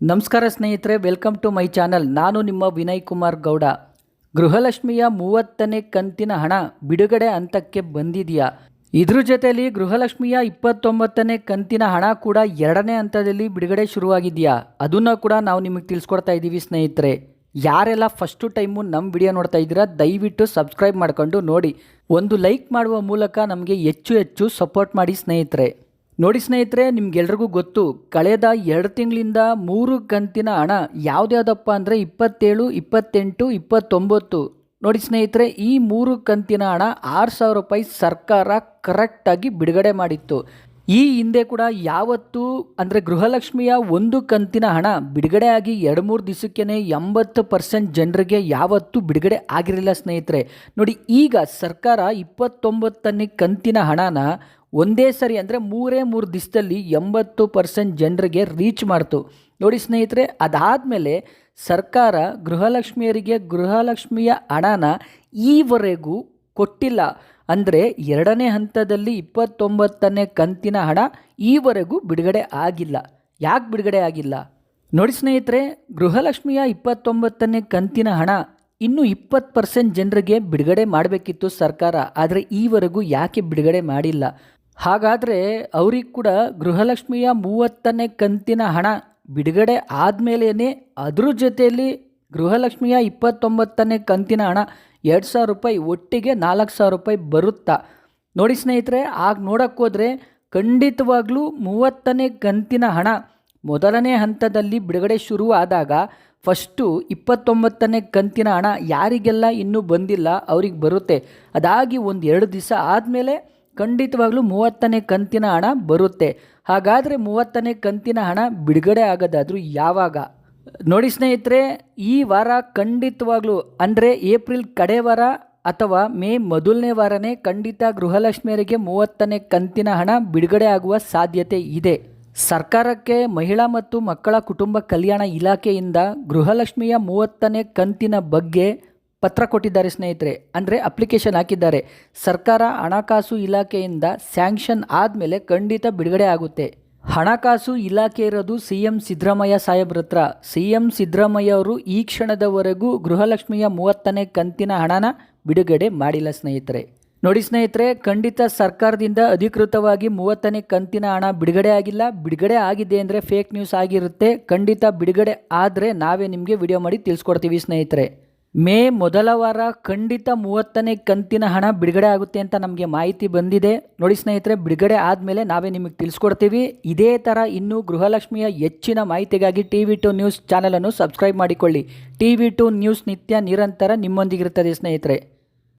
ನಮಸ್ಕಾರ ಸ್ನೇಹಿತರೆ, welcome to my channel. ನಾನು ನಿಮ್ಮ ವಿನಯ್ ಕುಮಾರ್ ಗೌಡ. ಗೃಹಲಕ್ಷ್ಮಿಯ 30ನೇ ಕಂತಿನ ಹಣ ಬಿಡುಗಡೆ ಹಂತಕ್ಕೆ ಬಂದಿದೆಯಾ? ಇದ್ರ ಜೊತೆಯಲ್ಲಿ ಗೃಹಲಕ್ಷ್ಮಿಯ 29ನೇ ಕಂತಿನ ಹಣ ಕೂಡ 2ನೇ ಹಂತದಲ್ಲಿ ಬಿಡುಗಡೆ ಶುರುವಾಗಿದೆಯಾ? ಅದನ್ನು ಕೂಡ ನಾವು ನಿಮಗೆ ತಿಳಿಸ್ಕೊಡ್ತಾ ಇದ್ದೀವಿ ಸ್ನೇಹಿತರೆ. ಯಾರೆಲ್ಲ ಫಸ್ಟು ಟೈಮು ನಮ್ಮ ವಿಡಿಯೋ ನೋಡ್ತಾ ಇದ್ದೀರಾ, ದಯವಿಟ್ಟು ಸಬ್ಸ್ಕ್ರೈಬ್ ಮಾಡ್ಕೊಂಡು ನೋಡಿ. ಒಂದು ಲೈಕ್ ಮಾಡುವ ಮೂಲಕ ನಮಗೆ ಹೆಚ್ಚು ಸಪೋರ್ಟ್ ಮಾಡಿ ಸ್ನೇಹಿತರೆ. ನೋಡಿ ಸ್ನೇಹಿತರೆ, ನಿಮ್ಗೆಲ್ರಿಗೂ ಗೊತ್ತು, ಕಳೆದ 2 ತಿಂಗಳಿಂದ 3 ಕಂತಿನ ಹಣ ಯಾವುದ್ಯಾವುದಪ್ಪ ಅಂದರೆ 27, 28, 29. ನೋಡಿ ಸ್ನೇಹಿತರೆ, ಈ 3 ಕಂತಿನ ಹಣ 6,000 ರೂಪಾಯಿ ಸರ್ಕಾರ ಕರೆಕ್ಟಾಗಿ ಬಿಡುಗಡೆ ಮಾಡಿತ್ತು. ಈ ಹಿಂದೆ ಕೂಡ ಯಾವತ್ತೂ ಅಂದರೆ ಗೃಹಲಕ್ಷ್ಮಿಯ 1 ಕಂತಿನ ಹಣ ಬಿಡುಗಡೆ ಆಗಿ 2-3 ದಿವಸಕ್ಕೇ 80% ಜನರಿಗೆ ಯಾವತ್ತೂ ಬಿಡುಗಡೆ ಆಗಿರಲಿಲ್ಲ ಸ್ನೇಹಿತರೆ. ನೋಡಿ, ಈಗ ಸರ್ಕಾರ 29ನೇ ಕಂತಿನ ಹಣನ ಒಂದೇ ಸರಿ ಅಂದರೆ 3 ದಿವಸದಲ್ಲಿ 80% ಜನರಿಗೆ ರೀಚ್ ಮಾಡ್ತು. ನೋಡಿ ಸ್ನೇಹಿತರೆ, ಅದಾದಮೇಲೆ ಸರ್ಕಾರ ಗೃಹಲಕ್ಷ್ಮಿಯರಿಗೆ ಗೃಹಲಕ್ಷ್ಮಿಯ ಹಣನ ಈವರೆಗೂ ಕೊಟ್ಟಿಲ್ಲ. ಅಂದರೆ 2ನೇ ಹಂತದಲ್ಲಿ 29ನೇ ಕಂತಿನ ಹಣ ಈವರೆಗೂ ಬಿಡುಗಡೆ ಆಗಿಲ್ಲ. ಯಾಕೆ ಬಿಡುಗಡೆ ಆಗಿಲ್ಲ? ನೋಡಿ ಸ್ನೇಹಿತರೆ, ಗೃಹಲಕ್ಷ್ಮಿಯ 29ನೇ ಕಂತಿನ ಹಣ ಇನ್ನೂ 20% ಜನರಿಗೆ ಬಿಡುಗಡೆ ಮಾಡಬೇಕಿತ್ತು ಸರ್ಕಾರ. ಆದರೆ ಈವರೆಗೂ ಯಾಕೆ ಬಿಡುಗಡೆ ಮಾಡಿಲ್ಲ? ಹಾಗಾದರೆ ಅವ್ರಿಗೆ ಕೂಡ ಗೃಹಲಕ್ಷ್ಮಿಯ 30ನೇ ಕಂತಿನ ಹಣ ಬಿಡುಗಡೆ ಆದಮೇಲೇ ಅದ್ರ ಜೊತೆಯಲ್ಲಿ ಗೃಹಲಕ್ಷ್ಮಿಯ 29ನೇ ಕಂತಿನ ಹಣ 2,000 ರೂಪಾಯಿ ಒಟ್ಟಿಗೆ 4,000 ರೂಪಾಯಿ ಬರುತ್ತಾ? ನೋಡಿ ಸ್ನೇಹಿತರೆ, ಆಗ ನೋಡೋಕ್ಕೋದ್ರೆ ಖಂಡಿತವಾಗ್ಲೂ 30ನೇ ಕಂತಿನ ಹಣ ಮೊದಲನೇ ಹಂತದಲ್ಲಿ ಬಿಡುಗಡೆ ಶುರು ಆದಾಗ ಫಸ್ಟು 29ನೇ ಕಂತಿನ ಹಣ ಯಾರಿಗೆಲ್ಲ ಇನ್ನೂ ಬಂದಿಲ್ಲ ಅವ್ರಿಗೆ ಬರುತ್ತೆ. ಅದಾಗಿ 1-2 ದಿವಸ ಆದಮೇಲೆ ಖಂಡಿತವಾಗ್ಲೂ 30ನೇ ಕಂತಿನ ಹಣ ಬರುತ್ತೆ. ಹಾಗಾದರೆ 30ನೇ ಕಂತಿನ ಹಣ ಬಿಡುಗಡೆ ಆಗೋದಾದರೂ ಯಾವಾಗ? ನೋಡಿ ಸ್ನೇಹಿತರೆ, ಈ ವಾರ ಖಂಡಿತವಾಗ್ಲೂ ಅಂದರೆ ಏಪ್ರಿಲ್ ಕಡೆ ವಾರ ಅಥವಾ ಮೇ ಮೊದಲನೇ ವಾರನೇ ಖಂಡಿತ ಗೃಹಲಕ್ಷ್ಮಿಯರಿಗೆ 30ನೇ ಕಂತಿನ ಹಣ ಬಿಡುಗಡೆ ಆಗುವ ಸಾಧ್ಯತೆ ಇದೆ. ಸರ್ಕಾರಕ್ಕೆ ಮಹಿಳಾ ಮತ್ತು ಮಕ್ಕಳ ಕುಟುಂಬ ಕಲ್ಯಾಣ ಇಲಾಖೆಯಿಂದ ಗೃಹಲಕ್ಷ್ಮಿಯ 30ನೇ ಕಂತಿನ ಬಗ್ಗೆ ಪತ್ರ ಕೊಟ್ಟಿದ್ದಾರೆ ಸ್ನೇಹಿತರೆ. ಅಂದರೆ ಅಪ್ಲಿಕೇಶನ್ ಹಾಕಿದ್ದಾರೆ. ಸರ್ಕಾರ ಹಣಕಾಸು ಇಲಾಖೆಯಿಂದ ಸ್ಯಾಂಕ್ಷನ್ ಆದಮೇಲೆ ಖಂಡಿತ ಬಿಡುಗಡೆ ಆಗುತ್ತೆ. ಹಣಕಾಸು ಇಲಾಖೆ ಇರೋದು CM ಸಿದ್ದರಾಮಯ್ಯ ಸಾಹೇಬ್ರ ಹತ್ರ. CM ಸಿದ್ದರಾಮಯ್ಯ ಅವರು ಈ ಕ್ಷಣದವರೆಗೂ ಗೃಹಲಕ್ಷ್ಮಿಯ 30ನೇ ಕಂತಿನ ಹಣನ ಬಿಡುಗಡೆ ಮಾಡಿಲ್ಲ ಸ್ನೇಹಿತರೆ. ನೋಡಿ ಸ್ನೇಹಿತರೆ, ಖಂಡಿತ ಸರ್ಕಾರದಿಂದ ಅಧಿಕೃತವಾಗಿ 30ನೇ ಕಂತಿನ ಹಣ ಬಿಡುಗಡೆ ಆಗಿಲ್ಲ. ಬಿಡುಗಡೆ ಆಗಿದೆ ಅಂದರೆ ಫೇಕ್ ನ್ಯೂಸ್ ಆಗಿರುತ್ತೆ. ಖಂಡಿತ ಬಿಡುಗಡೆ ಆದರೆ ನಾವೇ ನಿಮಗೆ ವಿಡಿಯೋ ಮಾಡಿ ತಿಳಿಸ್ಕೊಡ್ತೀವಿ ಸ್ನೇಹಿತರೆ. ಮೇ ಮೊದಲ ವಾರ ಖಂಡಿತ 30ನೇ ಕಂತಿನ ಹಣ ಬಿಡುಗಡೆ ಆಗುತ್ತೆ ಅಂತ ನಮಗೆ ಮಾಹಿತಿ ಬಂದಿದೆ. ನೋಡಿ ಸ್ನೇಹಿತರೆ, ಬಿಡುಗಡೆ ಆದಮೇಲೆ ನಾವೇ ನಿಮಗೆ ತಿಳಿಸ್ಕೊಡ್ತೀವಿ. ಇದೇ ಥರ ಇನ್ನೂ ಗೃಹಲಕ್ಷ್ಮಿಯ ಹೆಚ್ಚಿನ ಮಾಹಿತಿಗಾಗಿ TV2 ನ್ಯೂಸ್ ಚಾನಲನ್ನು ಸಬ್ಸ್ಕ್ರೈಬ್ ಮಾಡಿಕೊಳ್ಳಿ. TV2 ನ್ಯೂಸ್ ನಿತ್ಯ ನಿರಂತರ ನಿಮ್ಮೊಂದಿಗಿರುತ್ತದೆ ಸ್ನೇಹಿತರೆ.